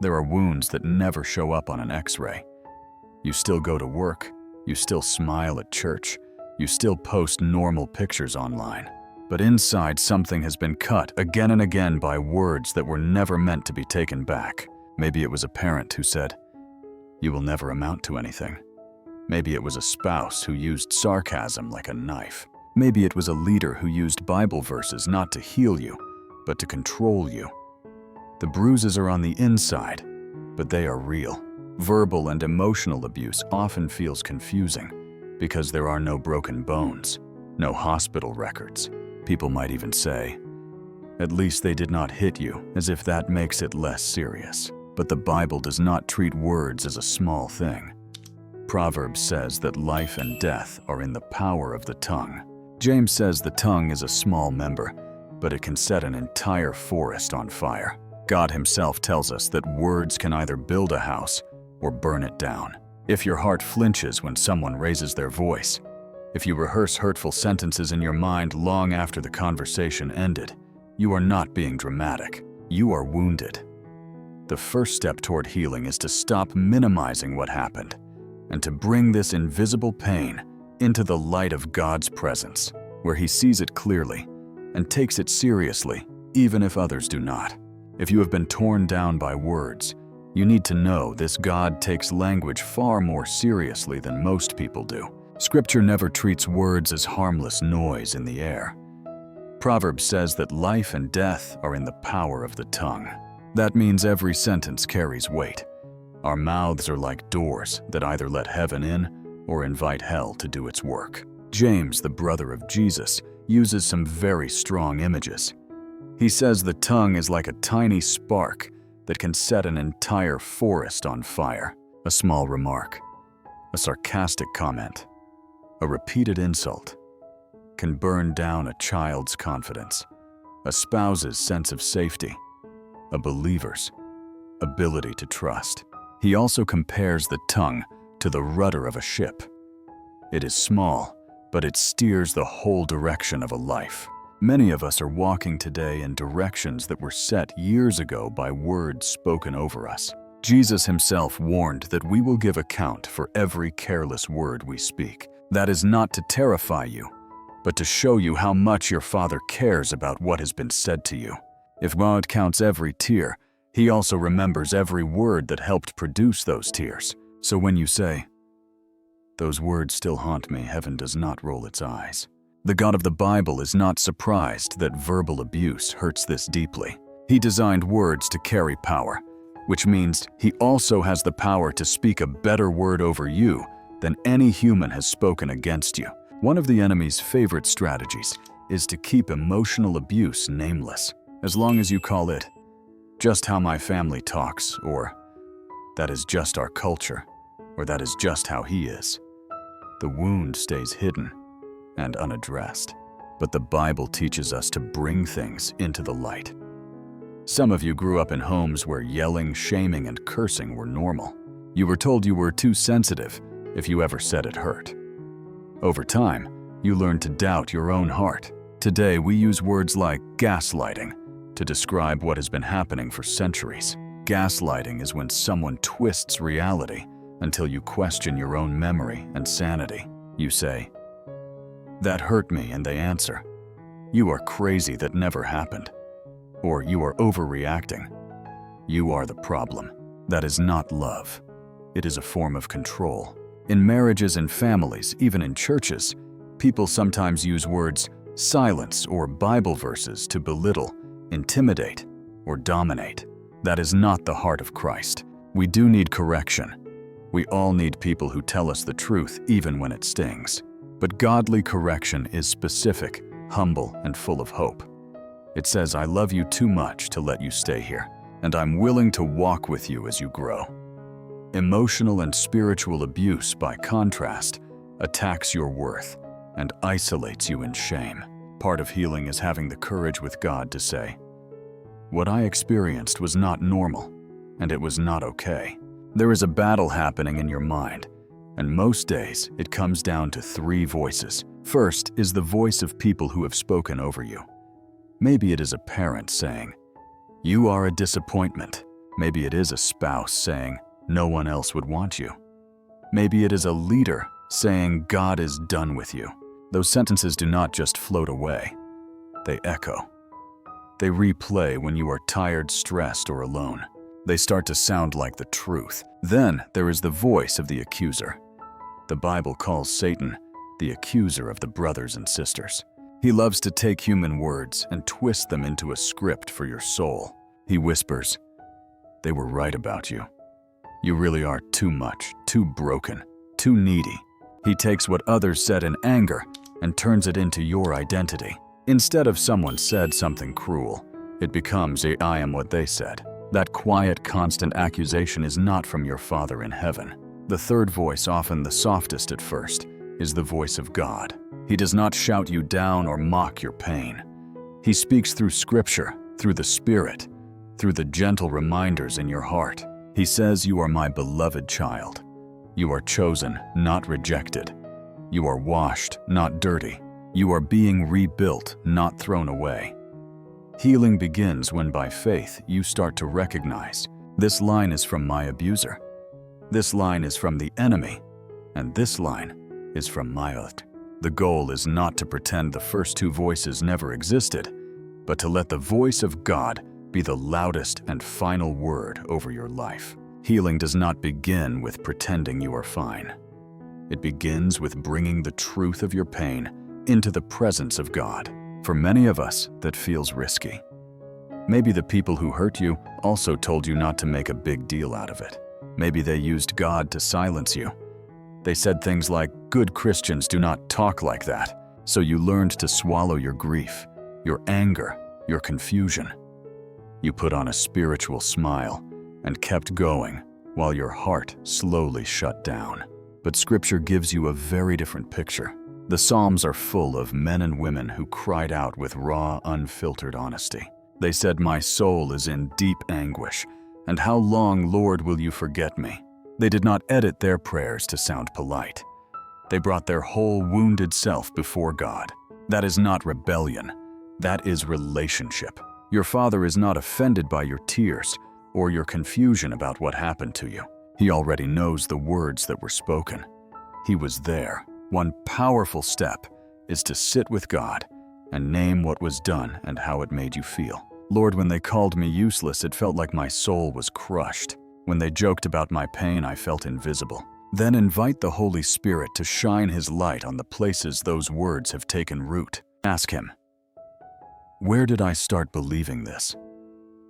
There are wounds that never show up on an X-ray. You still go to work, you still smile at church, you still post normal pictures online. But inside, something has been cut again and again by words that were never meant to be taken back. Maybe it was a parent who said, "You will never amount to anything." Maybe it was a spouse who used sarcasm like a knife. Maybe it was a leader who used Bible verses not to heal you, but to control you. The bruises are on the inside, but they are real. Verbal and emotional abuse often feels confusing because there are no broken bones, no hospital records. People might even say, "At least they did not hit you," as if that makes it less serious. But the Bible does not treat words as a small thing. Proverbs says that life and death are in the power of the tongue. James says the tongue is a small member, but it can set an entire forest on fire. God himself tells us that words can either build a house or burn it down. If your heart flinches when someone raises their voice, if you rehearse hurtful sentences in your mind long after the conversation ended, you are not being dramatic. You are wounded. The first step toward healing is to stop minimizing what happened and to bring this invisible pain into the light of God's presence, where he sees it clearly and takes it seriously, even if others do not. If you have been torn down by words, you need to know this God takes language far more seriously than most people do. Scripture never treats words as harmless noise in the air. Proverbs says that life and death are in the power of the tongue. That means every sentence carries weight. Our mouths are like doors that either let heaven in or invite hell to do its work. James, the brother of Jesus, uses some very strong images. He says the tongue is like a tiny spark that can set an entire forest on fire. A small remark, a sarcastic comment, a repeated insult can burn down a child's confidence, a spouse's sense of safety, a believer's ability to trust. He also compares the tongue to the rudder of a ship. It is small, but it steers the whole direction of a life. Many of us are walking today in directions that were set years ago by words spoken over us. Jesus himself warned that we will give account for every careless word we speak. That is not to terrify you, but to show you how much your Father cares about what has been said to you. If God counts every tear, he also remembers every word that helped produce those tears. So when you say, "Those words still haunt me," heaven does not roll its eyes. The God of the Bible is not surprised that verbal abuse hurts this deeply. He designed words to carry power, which means he also has the power to speak a better word over you than any human has spoken against you. One of the enemy's favorite strategies is to keep emotional abuse nameless. As long as you call it, "just how my family talks," or "that is just our culture," or "that is just how he is," the wound stays hidden and unaddressed. But the Bible teaches us to bring things into the light. Some of you grew up in homes where yelling, shaming, and cursing were normal. You were told you were too sensitive if you ever said it hurt. Over time, you learned to doubt your own heart. Today, we use words like gaslighting to describe what has been happening for centuries. Gaslighting is when someone twists reality until you question your own memory and sanity. You say, "That hurt me," and they answer, "You are crazy, that never happened." Or, "You are overreacting. You are the problem." That is not love. It is a form of control. In marriages and families, even in churches, people sometimes use words silence or Bible verses to belittle, intimidate, or dominate. That is not the heart of Christ. We do need correction. We all need people who tell us the truth even when it stings. But godly correction is specific, humble, and full of hope. It says, "I love you too much to let you stay here, and I'm willing to walk with you as you grow." Emotional and spiritual abuse, by contrast, attacks your worth and isolates you in shame. Part of healing is having the courage with God to say, "What I experienced was not normal, and it was not okay." There is a battle happening in your mind, and most days it comes down to 3 voices. First is the voice of people who have spoken over you. Maybe it is a parent saying, "You are a disappointment," Maybe it is a spouse saying, "No one else would want you." Maybe it is a leader saying, "God is done with you." Those sentences do not just float away. They echo. They replay when you are tired, stressed, or alone. They start to sound like the truth. Then there is the voice of the accuser. The Bible calls Satan the accuser of the brothers and sisters. He loves to take human words and twist them into a script for your soul. He whispers, "They were right about you. You really are too much, too broken, too needy." He takes what others said in anger and turns it into your identity. Instead of someone said something cruel, it becomes a "I am what they said." That quiet, constant accusation is not from your Father in heaven. The third voice, often the softest at first, is the voice of God. He does not shout you down or mock your pain. He speaks through Scripture, through the Spirit, through the gentle reminders in your heart. He says, "You are my beloved child. You are chosen, not rejected. You are washed, not dirty. You are being rebuilt, not thrown away." Healing begins when, by faith, you start to recognize, this line is from my abuser, this line is from the enemy, and this line is from my earth. The goal is not to pretend the first two voices never existed, but to let the voice of God be the loudest and final word over your life. Healing does not begin with pretending you are fine. It begins with bringing the truth of your pain into the presence of God. For many of us, that feels risky. Maybe the people who hurt you also told you not to make a big deal out of it. Maybe they used God to silence you. They said things like, "Good Christians do not talk like that." So you learned to swallow your grief, your anger, your confusion. You put on a spiritual smile and kept going while your heart slowly shut down. But Scripture gives you a very different picture. The Psalms are full of men and women who cried out with raw, unfiltered honesty. They said, "My soul is in deep anguish, and how long, Lord, will you forget me?" They did not edit their prayers to sound polite. They brought their whole wounded self before God. That is not rebellion. That is relationship. Your Father is not offended by your tears or your confusion about what happened to you. He already knows the words that were spoken. He was there. One powerful step is to sit with God and name what was done and how it made you feel. "Lord, when they called me useless, it felt like my soul was crushed. When they joked about my pain, I felt invisible." Then invite the Holy Spirit to shine His light on the places those words have taken root. Ask Him, "Where did I start believing this?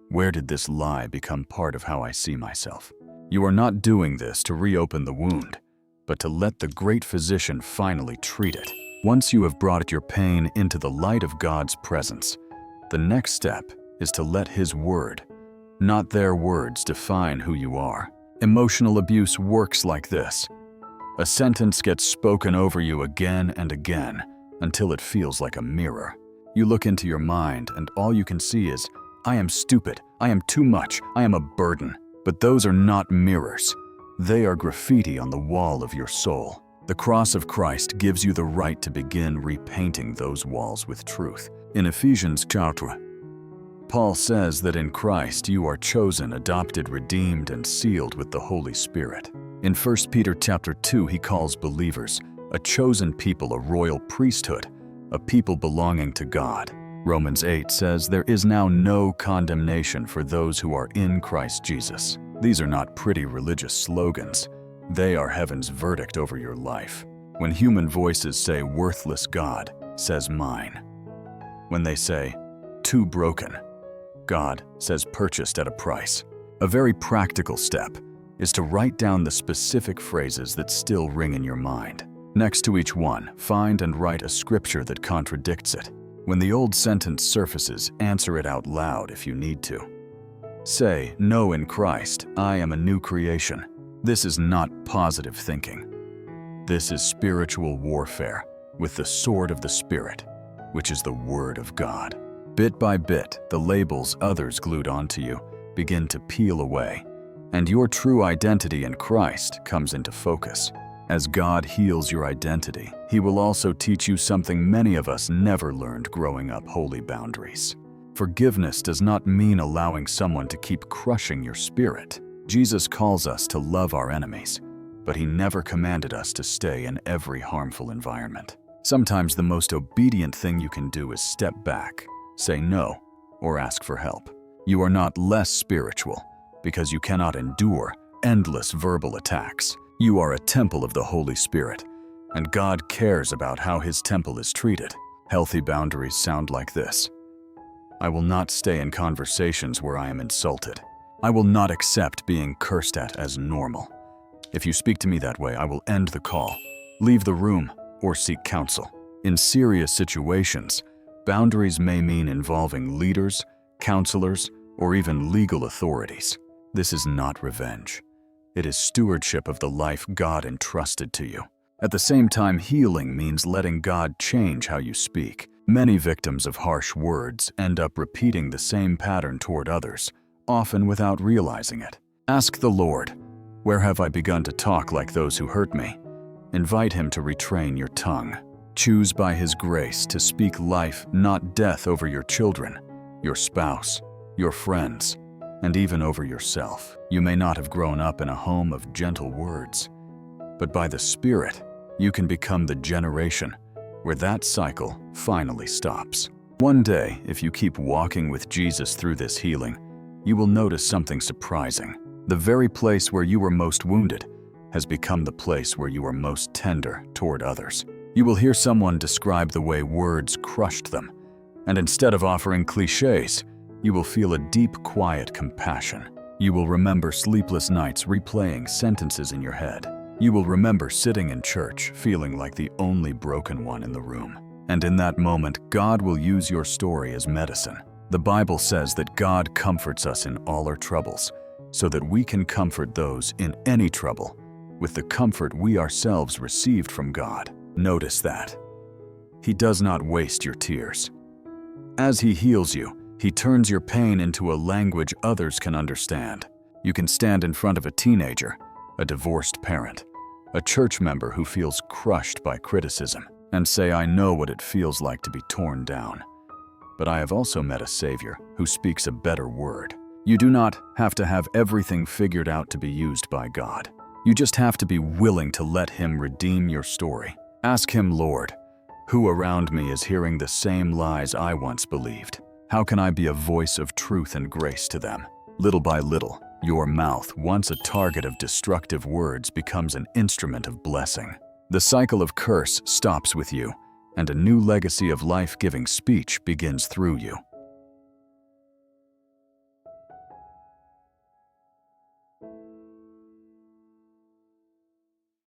Where did this lie become part of how I see myself?" You are not doing this to reopen the wound, but to let the great physician finally treat it. Once you have brought your pain into the light of God's presence, the next step is to let His word, not their words, define who you are. Emotional abuse works like this. A sentence gets spoken over you again and again until it feels like a mirror. You look into your mind and all you can see is, "I am stupid, I am too much, I am a burden." But those are not mirrors. They are graffiti on the wall of your soul. The cross of Christ gives you the right to begin repainting those walls with truth. In Ephesians chapter, Paul says that in Christ you are chosen, adopted, redeemed, and sealed with the Holy Spirit. In 1 Peter chapter 2, he calls believers a chosen people, a royal priesthood, a people belonging to God. Romans 8 says there is now no condemnation for those who are in Christ Jesus. These are not pretty religious slogans. They are heaven's verdict over your life. When human voices say, "Worthless God says mine." When they say, "Too broken," God says, "Purchased at a price." A very practical step is to write down the specific phrases that still ring in your mind. Next to each one, find and write a scripture that contradicts it. When the old sentence surfaces, answer it out loud if you need to. Say, "No, in Christ, I am a new creation." This is not positive thinking. This is spiritual warfare with the sword of the Spirit, which is the Word of God. Bit by bit, the labels others glued onto you begin to peel away, and your true identity in Christ comes into focus. As God heals your identity, He will also teach you something many of us never learned growing up: holy boundaries. Forgiveness does not mean allowing someone to keep crushing your spirit. Jesus calls us to love our enemies, but he never commanded us to stay in every harmful environment. Sometimes the most obedient thing you can do is step back, say no, or ask for help. You are not less spiritual because you cannot endure endless verbal attacks. You are a temple of the Holy Spirit, and God cares about how his temple is treated. Healthy boundaries sound like this. I will not stay in conversations where I am insulted. I will not accept being cursed at as normal. If you speak to me that way, I will end the call, leave the room, or seek counsel. In serious situations, boundaries may mean involving leaders, counselors, or even legal authorities. This is not revenge. It is stewardship of the life God entrusted to you. At the same time, healing means letting God change how you speak. Many victims of harsh words end up repeating the same pattern toward others, often without realizing it. Ask the Lord, where have I begun to talk like those who hurt me? Invite him to retrain your tongue. Choose by his grace to speak life, not death, over your children, your spouse, your friends, and even over yourself. You may not have grown up in a home of gentle words, but by the Spirit, you can become the generation where that cycle finally stops. One day, if you keep walking with Jesus through this healing, you will notice something surprising. The very place where you were most wounded has become the place where you are most tender toward others. You will hear someone describe the way words crushed them, and instead of offering cliches, you will feel a deep, quiet compassion. You will remember sleepless nights replaying sentences in your head. You will remember sitting in church feeling like the only broken one in the room. And in that moment, God will use your story as medicine. The Bible says that God comforts us in all our troubles, so that we can comfort those in any trouble with the comfort we ourselves received from God. Notice that. He does not waste your tears. As he heals you, he turns your pain into a language others can understand. You can stand in front of a teenager, a divorced parent, a church member who feels crushed by criticism, and say, I know what it feels like to be torn down. But I have also met a Savior who speaks a better word. You do not have to have everything figured out to be used by God. You just have to be willing to let him redeem your story. Ask him, Lord, who around me is hearing the same lies I once believed? How can I be a voice of truth and grace to them? Little by little, your mouth, once a target of destructive words, becomes an instrument of blessing. The cycle of curse stops with you, and a new legacy of life-giving speech begins through you.